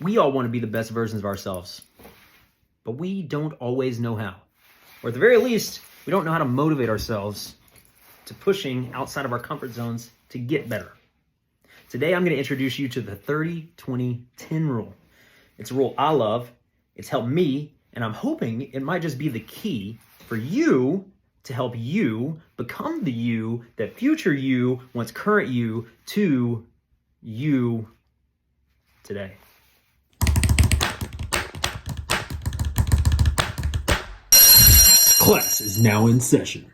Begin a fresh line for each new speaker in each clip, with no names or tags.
We all want to be the best versions of ourselves, but we don't always know how. Or at the very least, we don't know how to motivate ourselves to pushing outside of our comfort zones to get better. Today, I'm going to introduce you to the 30-20-10 rule. It's a rule I love. It's helped me, and I'm hoping it might just be the key for you to help you become the you that future you wants current you to you today. Class is now in session.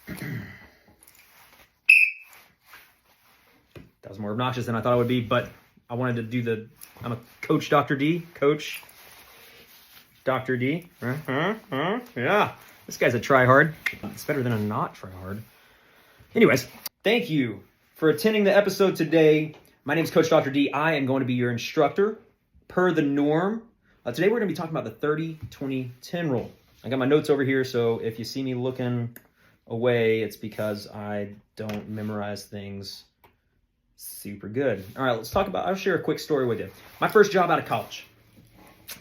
That was more obnoxious than I thought it would be, but I wanted to do I'm a Coach Dr. D. Coach Dr. D. Yeah, this guy's a tryhard. It's better than a not tryhard. Anyways, thank you for attending the episode today. My name is Coach Dr. D. I am going to be your instructor per the norm. Today we're going to be talking about the 30-20-10 rule. I got my notes over here, so if you see me looking away, it's because I don't memorize things super good. All right, I'll share a quick story with you. My first job out of college,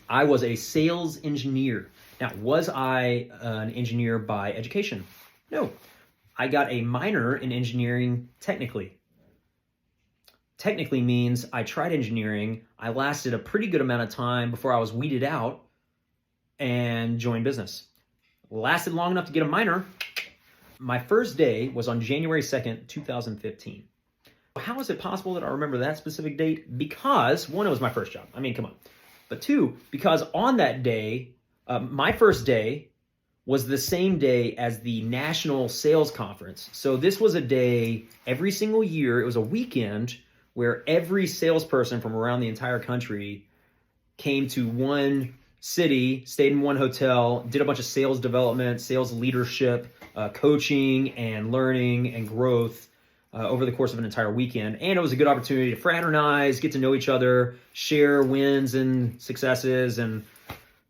I was a sales engineer. Now, was I an engineer by education? No. I got a minor in engineering technically. Technically means I tried engineering. I lasted a pretty good amount of time before I was weeded out and joined business. Lasted long enough to get a minor. My first day was on January 2nd, 2015. How is it possible that I remember that specific date? Because, one, it was my first job. I mean, come on. But two, because on that day, my first day was the same day as the National Sales Conference. So this was a day every single year. It was a weekend where every salesperson from around the entire country came to one city, stayed in one hotel, did a bunch of sales development, sales leadership, coaching and learning and growth over the course of an entire weekend. And it was a good opportunity to fraternize, get to know each other, share wins and successes. And,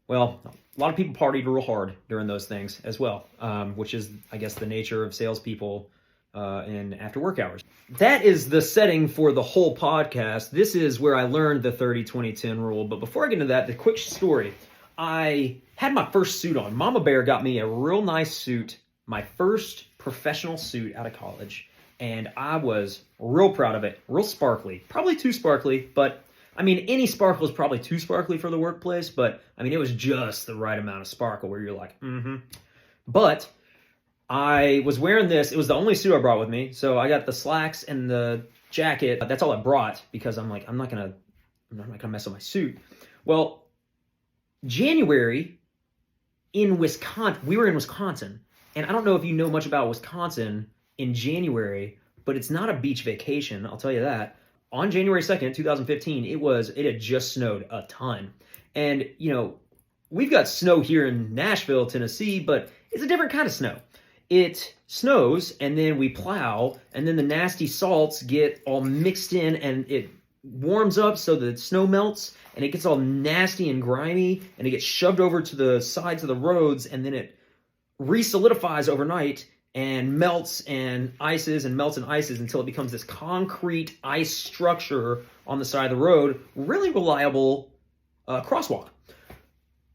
well, a lot of people partied real hard during those things as well, which is, I guess, the nature of salespeople in after work hours. That is the setting for the whole podcast. This is where I learned the 30-20-10 rule. But before I get into that, the quick story. I had my first suit on. Mama Bear got me a real nice suit, my first professional suit out of college. And I was real proud of it, real sparkly, probably too sparkly, but I mean, any sparkle is probably too sparkly for the workplace, but I mean, it was just the right amount of sparkle where you're like, But I was wearing this. It was the only suit I brought with me. So I got the slacks and the jacket. That's all I brought because I'm like, I'm not gonna mess up my suit. Well, January in Wisconsin, we were in Wisconsin, and I don't know if you know much about Wisconsin in January, but it's not a beach vacation, I'll tell you that. On January 2nd, 2015, it had just snowed a ton. And, you know, we've got snow here in Nashville, Tennessee, but it's a different kind of snow. It snows, and then we plow, and then the nasty salts get all mixed in, and it warms up so the snow melts, and it gets all nasty and grimy, and it gets shoved over to the sides of the roads, and then it re-solidifies overnight, and melts and ices and melts and ices until it becomes this concrete ice structure on the side of the road. Really reliable crosswalk.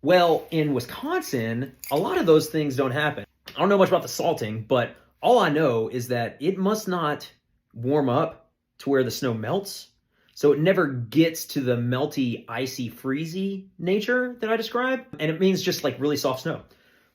Well, in Wisconsin, a lot of those things don't happen. I don't know much about the salting, but all I know is that it must not warm up to where the snow melts. So it never gets to the melty, icy, freezy nature that I described. And it means just like really soft snow.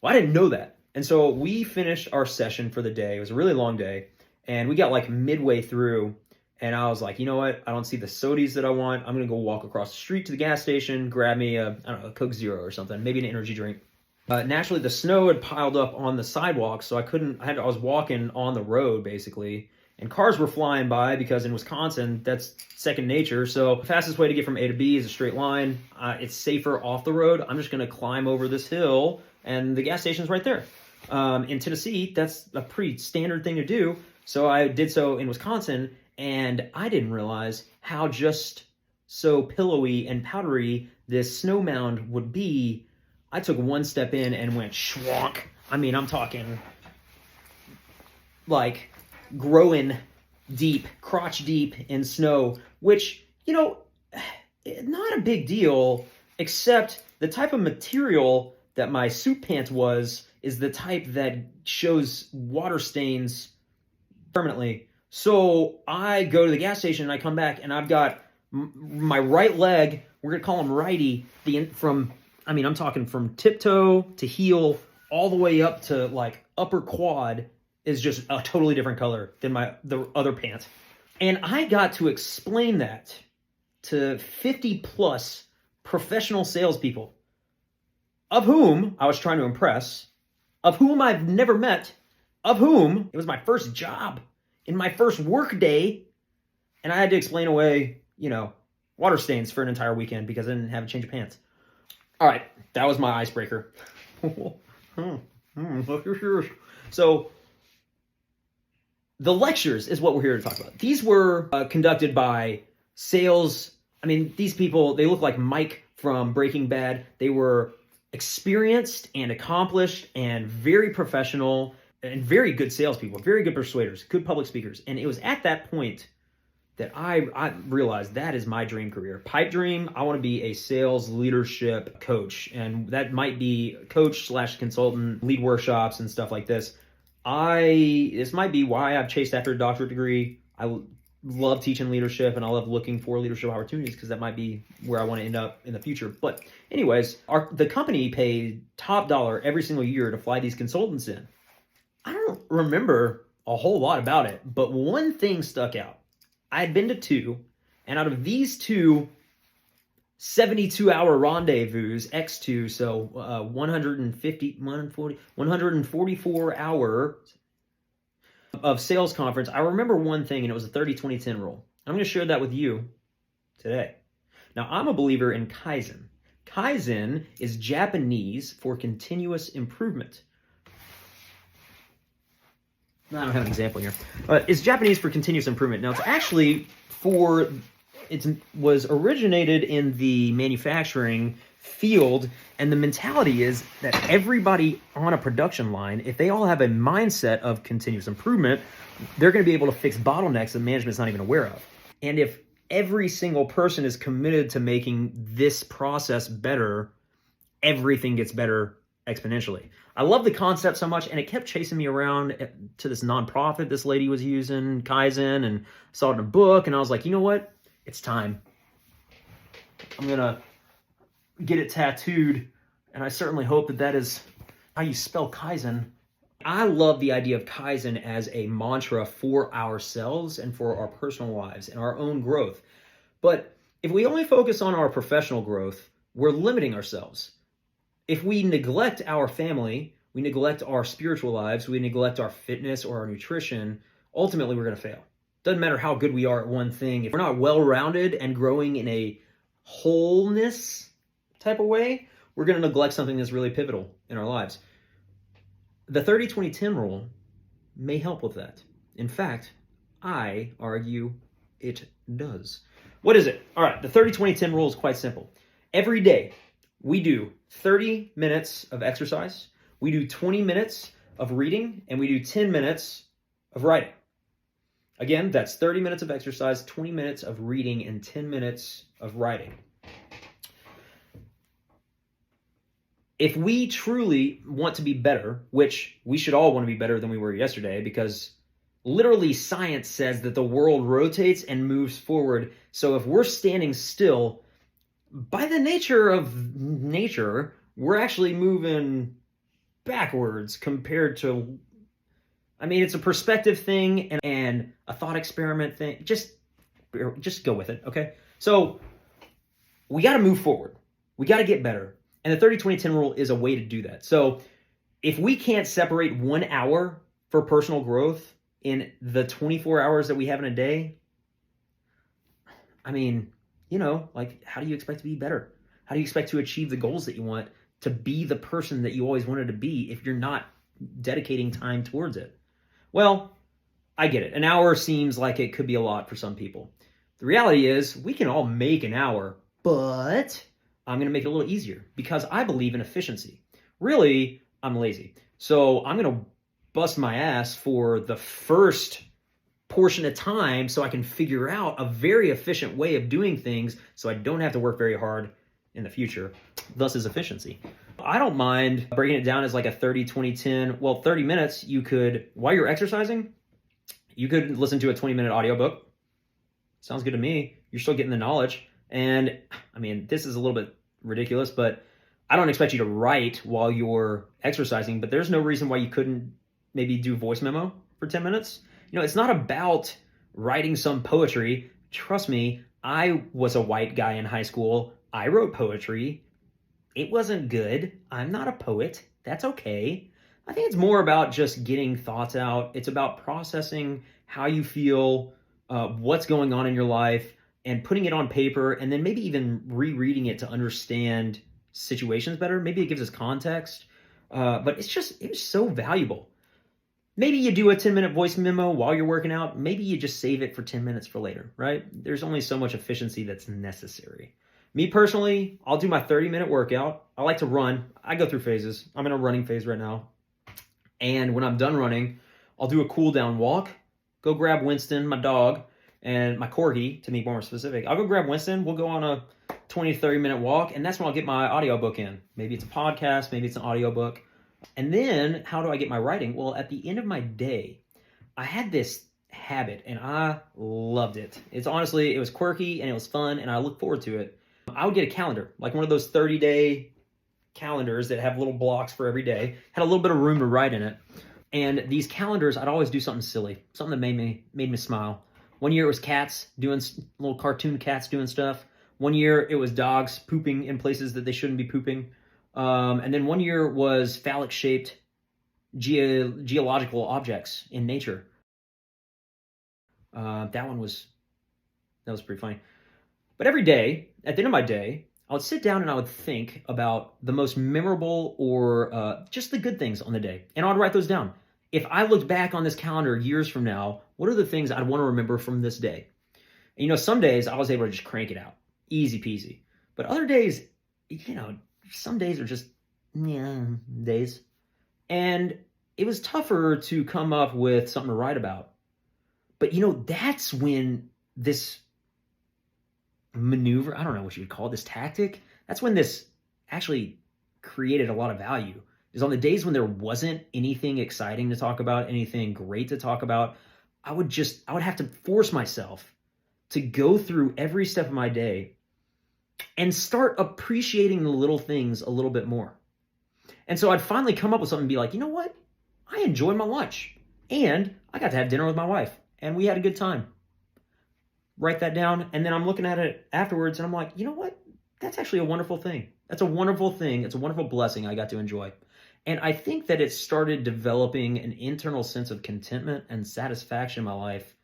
Well, I didn't know that. And so we finished our session for the day. It was a really long day. And we got like midway through. And I was like, you know what? I don't see the sodies that I want. I'm going to go walk across the street to the gas station, grab me a Coke Zero or something, maybe an energy drink. Naturally, the snow had piled up on the sidewalk, so I was walking on the road, basically. And cars were flying by because in Wisconsin, that's second nature. So the fastest way to get from A to B is a straight line. It's safer off the road. I'm just going to climb over this hill, and the gas station's right there. In Tennessee, that's a pretty standard thing to do. So I did so in Wisconsin, and I didn't realize how just so pillowy and powdery this snow mound would be. I took one step in and went schwonk. I mean, I'm talking like growing deep, crotch deep in snow, which, not a big deal, except the type of material that my suit pants is the type that shows water stains permanently. So I go to the gas station and I come back and I've got my right leg, we're going to call him righty, I'm talking from tip toe to heel all the way up to like upper quad is just a totally different color than the other pant. And I got to explain that to 50 plus professional salespeople, of whom I was trying to impress, of whom I've never met, of whom it was my first job in my first work day, and I had to explain away, water stains for an entire weekend because I didn't have a change of pants. All right, that was my icebreaker. So the lectures is what we're here to talk about. These were conducted by sales. These people, they look like Mike from Breaking Bad. They were experienced and accomplished and very professional and very good salespeople, very good persuaders, good public speakers. And it was at that point that I realized that is my dream career. Pipe dream, I want to be a sales leadership coach. And that might be coach/consultant, lead workshops and stuff like this. This might be why I've chased after a doctorate degree. I love teaching leadership and I love looking for leadership opportunities because that might be where I want to end up in the future. But anyways, the company paid top dollar every single year to fly these consultants in. I don't remember a whole lot about it, but one thing stuck out. I had been to two, and out of these two 72-hour rendezvous, X2, so 144 hours of sales conference, I remember one thing, and it was a 30-20-10 rule. I'm going to share that with you today. Now, I'm a believer in Kaizen. Kaizen is Japanese for continuous improvement. I don't have an example here. It's Japanese for continuous improvement. Now, it's actually was originated in the manufacturing field, and the mentality is that everybody on a production line, if they all have a mindset of continuous improvement, they're going to be able to fix bottlenecks that management's not even aware of. And if every single person is committed to making this process better, everything gets better exponentially. I love the concept so much, and it kept chasing me around to this nonprofit this lady was using, Kaizen, and saw it in a book, and I was like, you know what? It's time. I'm going to get it tattooed, and I certainly hope that is how you spell Kaizen. I love the idea of Kaizen as a mantra for ourselves and for our personal lives and our own growth. But if we only focus on our professional growth, we're limiting ourselves. If we neglect our family, we neglect our spiritual lives, we neglect our fitness or our nutrition, ultimately we're going to fail. Doesn't matter how good we are at one thing. If we're not well-rounded and growing in a wholeness type of way, we're going to neglect something that's really pivotal in our lives. The 30-20-10 rule may help with that. In fact, I argue it does. What is it? All right, the 30-20-10 rule is quite simple. Every day, we do 30 minutes of exercise, we do 20 minutes of reading, and we do 10 minutes of writing. Again, that's 30 minutes of exercise, 20 minutes of reading, and 10 minutes of writing. If we truly want to be better, which we should all want to be better than we were yesterday, because literally science says that the world rotates and moves forward. So if we're standing still, by the nature of nature, we're actually moving backwards compared to, it's a perspective thing and a thought experiment thing. Just go with it, okay? So we got to move forward. We got to get better. And the 30-20-10 rule is a way to do that. So if we can't separate 1 hour for personal growth in the 24 hours that we have in a day, how do you expect to be better? How do you expect to achieve the goals that you want, to be the person that you always wanted to be if you're not dedicating time towards it? Well, I get it. An hour seems like it could be a lot for some people. The reality is we can all make an hour, but I'm going to make it a little easier because I believe in efficiency. Really, I'm lazy. So I'm going to bust my ass for the first portion of time so I can figure out a very efficient way of doing things so I don't have to work very hard in the future. Thus is efficiency. I don't mind breaking it down as like a 30, 20, 10. Well, 30 minutes, you could, while you're exercising, you could listen to a 20-minute audiobook. Sounds good to me. You're still getting the knowledge. And I mean, this is a little bit ridiculous, but I don't expect you to write while you're exercising, but there's no reason why you couldn't maybe do voice memo for 10 minutes. It's not about writing some poetry. Trust me, I was a white guy in high school. I wrote poetry. It wasn't good. I'm not a poet. That's okay. I think it's more about just getting thoughts out. It's about processing how you feel, what's going on in your life, and putting it on paper, and then maybe even rereading it to understand situations better. Maybe it gives us context, but it's so valuable. Maybe you do a 10-minute voice memo while you're working out. Maybe you just save it for 10 minutes for later, right? There's only so much efficiency that's necessary. Me personally, I'll do my 30-minute workout. I like to run. I go through phases. I'm in a running phase right now. And when I'm done running, I'll do a cool down walk, go grab Winston, my dog, and my corgi, to be more specific. I'll go grab Winston. We'll go on a 20, 30-minute walk, and that's when I'll get my audiobook in. Maybe it's a podcast, maybe it's an audiobook. And then, how do I get my writing? Well, at the end of my day, I had this habit, and I loved it. It was quirky, and it was fun, and I look forward to it. I would get a calendar, like one of those 30-day calendars that have little blocks for every day, had a little bit of room to write in it. And these calendars, I'd always do something silly, something that made me smile. One year it was cats doing little cartoon cats doing stuff. One year it was dogs pooping in places that they shouldn't be pooping. And then one year was phallic-shaped geological objects in nature. That was pretty funny. But every day, at the end of my day, I would sit down and I would think about the most memorable or just the good things on the day. And I'd write those down. If I looked back on this calendar years from now, what are the things I'd want to remember from this day? And some days I was able to just crank it out. Easy peasy. But other days, some days are just days. And it was tougher to come up with something to write about. But that's when this maneuver, I don't know what you would call it, this tactic, that's when this actually created a lot of value. Is on the days when there wasn't anything exciting to talk about, anything great to talk about, I would have to force myself to go through every step of my day and start appreciating the little things a little bit more. And so I'd finally come up with something and be like, you know what? I enjoyed my lunch and I got to have dinner with my wife and we had a good time. Write that down. And then I'm looking at it afterwards and I'm like, you know what? That's actually a wonderful thing. That's a wonderful thing. It's a wonderful blessing I got to enjoy. And I think that it started developing an internal sense of contentment and satisfaction in my life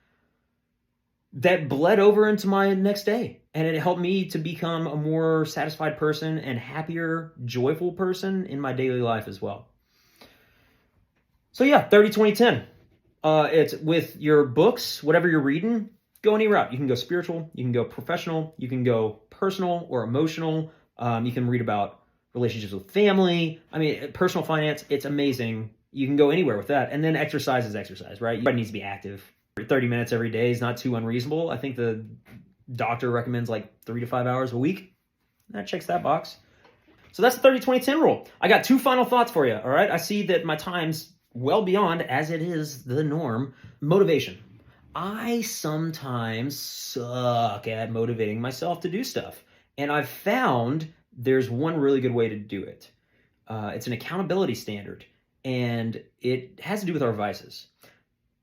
that bled over into my next day. And it helped me to become a more satisfied person and happier, joyful person in my daily life as well. So yeah, 30, 20, 10. It's with your books, whatever you're reading, go any route. You can go spiritual, you can go professional, you can go personal or emotional. You can read about relationships with family. I mean, personal finance, it's amazing. You can go anywhere with that. And then exercise is exercise, right? Everybody needs to be active. 30 minutes every day is not too unreasonable. I think the doctor recommends like 3 to 5 hours a week. That checks that box. So that's the 30, 20, 10 rule. I got 2 final thoughts for you, all right? I see that my time's well beyond, as it is the norm, motivation. I sometimes suck at motivating myself to do stuff. And I've found there's one really good way to do it. It's an accountability standard, and it has to do with our vices.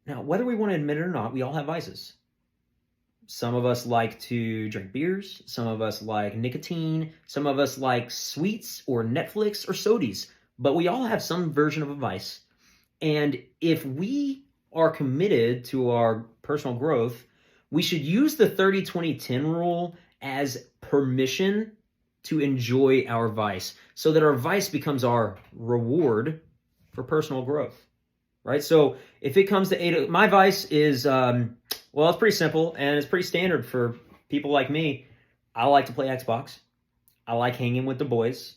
Now, whether we want to admit it or not, we all have vices. Some of us like to drink beers. Some of us like nicotine. Some of us like sweets or Netflix or sodies. But we all have some version of a vice. And if we are committed to our personal growth, we should use the 30-20-10 rule as permission to enjoy our vice so that our vice becomes our reward for personal growth, right? So if it comes to 8, my vice is, it's pretty simple and it's pretty standard for people like me. I like to play Xbox. I like hanging with the boys.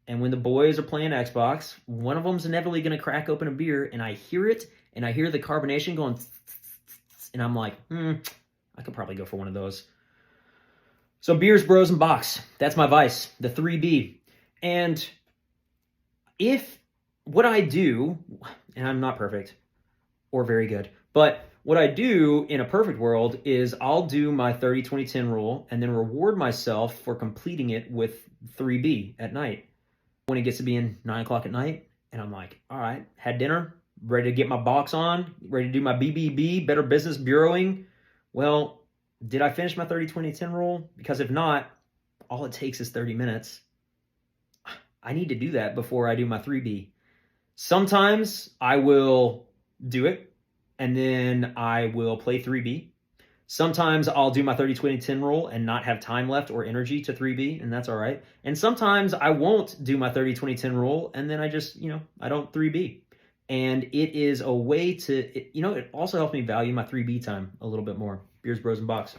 And when the boys are playing Xbox, one of them's inevitably going to crack open a beer and I hear it and I hear the carbonation going And I'm like, I could probably go for one of those. So beers, bros, and box. That's my vice, the 3B. And if what I do, and I'm not perfect or very good, but what I do in a perfect world is I'll do my 30-20-10 rule and then reward myself for completing it with 3B at night. When it gets to being 9 o'clock at night, and I'm like, all right, had dinner, ready to get my box on, ready to do my BBB, Better Business Bureauing. Well, did I finish my 30-20-10 rule? Because if not, all it takes is 30 minutes. I need to do that before I do my 3B. Sometimes I will do it, and then I will play 3B. Sometimes I'll do my 30-20-10 rule and not have time left or energy to 3B, and that's all right. And sometimes I won't do my 30-20-10 rule, and then I just, I don't 3B. And it is a way to, it also helps me value my 3B time a little bit more. Beers, bros, and box.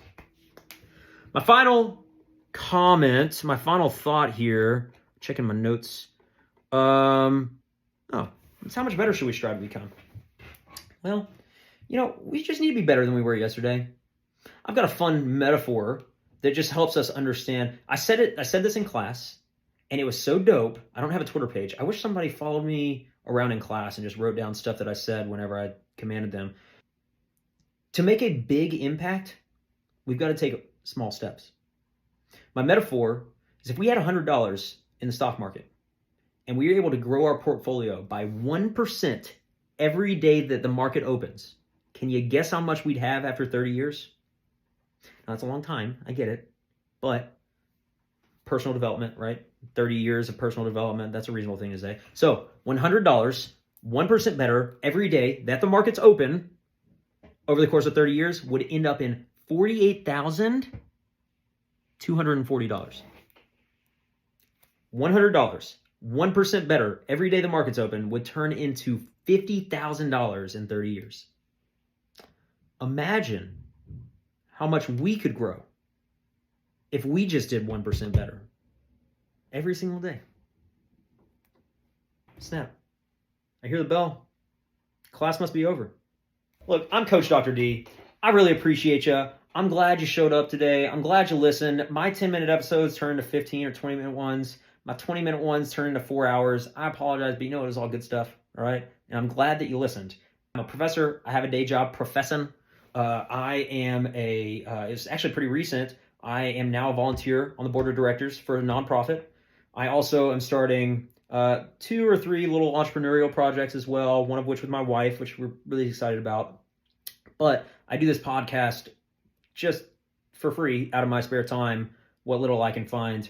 My final comment, my final thought here, checking my notes. It's how much better should we strive to become? Well, we just need to be better than we were yesterday. I've got a fun metaphor that just helps us understand. I said this in class, and it was so dope. I don't have a Twitter page. I wish somebody followed me around in class and just wrote down stuff that I said whenever I commanded them. To make a big impact, we've got to take small steps. My metaphor is if we had $100 in the stock market and we were able to grow our portfolio by 1% every day that the market opens, can you guess how much we'd have after 30 years? Now, that's a long time. I get it. But personal development, right? 30 years of personal development, that's a reasonable thing to say. So $100, 1% better every day that the market's open over the course of 30 years would end up in $48,240. $100, 1% better every day the market's open would turn into $50,000 in 30 years. Imagine how much we could grow if we just did 1% better every single day. Snap. I hear the bell. Class must be over. Look, I'm Coach Dr. D. I really appreciate you. I'm glad you showed up today. I'm glad you listened. My 10-minute episodes turn into 15 or 20-minute ones. My 20-minute ones turn into 4 hours. I apologize, but it was all good stuff, all right? And I'm glad that you listened. I'm a professor. I have a day job professing. It's actually pretty recent. I am now a volunteer on the board of directors for a nonprofit. I also am starting 2 or 3 little entrepreneurial projects as well, one of which with my wife, which we're really excited about. But I do this podcast just for free out of my spare time, what little I can find.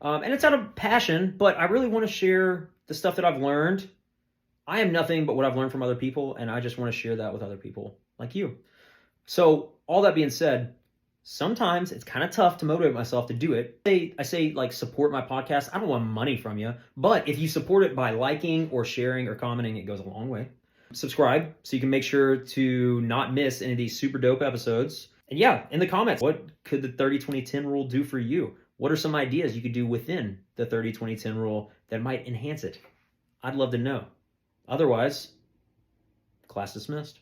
And it's out of passion, but I really want to share the stuff that I've learned. I am nothing but what I've learned from other people, and I just want to share that with other people like you. So all that being said, sometimes it's kind of tough to motivate myself to do it. I say support my podcast. I don't want money from you, but if you support it by liking or sharing or commenting, it goes a long way. Subscribe so you can make sure to not miss any of these super dope episodes. And yeah, in the comments, what could the 30-20-10 rule do for you? What are some ideas you could do within the 30-20-10 rule that might enhance it? I'd love to know. Otherwise, class dismissed.